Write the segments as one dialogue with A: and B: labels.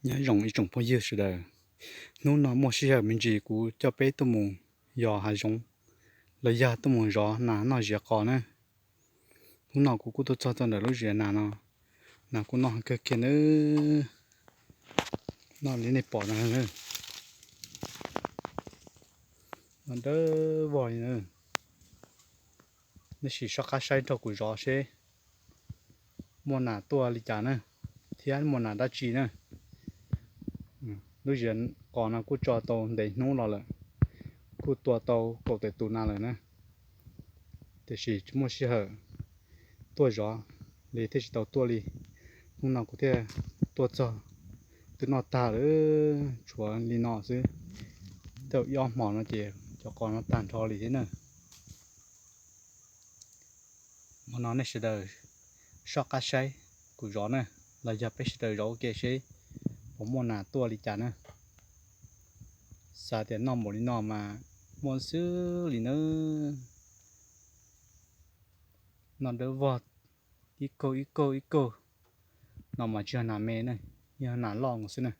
A: nhớ rồng ý trồng bao nhiêu sự đời nếu nó mua xe mình chỉ cú cho bé tụi mùng giò hay rồng lấy ra tụi mùng giò nà nó già cò nữa lúc nào cú tôi cho đời lúc già nà nó nà cú nó cái kia nữa nó lấy này bỏ nữa nó đỡ vòi nữa nó chỉ sắc sai cho cú giò xe mua nà tua lì chả nữa thì anh mua nà đá chi nữa lúc giờ còn là cú cho tàu để nấu lò cú tua tàu cầu để tụ nào nữa thì chỉ mua xe hở tua gió lấy thế chỉ tàu tua đi lúc nào có thể tua cho từ nó ta nữa chúa đi nó chứ tàu yom mỏ nó chỉ cho con nó tàn cho đi thế nữa mà nó này sẽ đời sóc cá sấy của gió này là giờ phải sẽ đời gió kia chứผมmua nà tua đi chả nữa sao thì nó một đi nó mà mua xứ thì nó đỡ vọt ít cô nó mà chưa nà mê này giờ nà lòng xứ này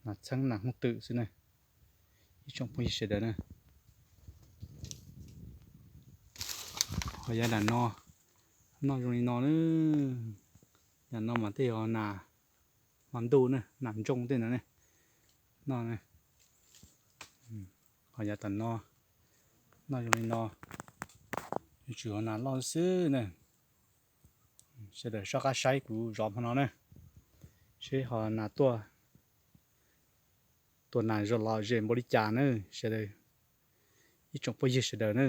A: nà trắng nà không tự xứ này trong bây giờ đấy này hồi giờ là nó rồi nó nữa là nó mà thấy họ nà làm đồ này làm trông thế này nó này hồi giờ tận nó rồi nó chủ họ nà lo xứ này sẽ để cho cá sấu của gió nó này sẽ họ nà tua này rồi lo dễ body chả nữa sẽ để ít trong bây giờ sẽ đỡ nữa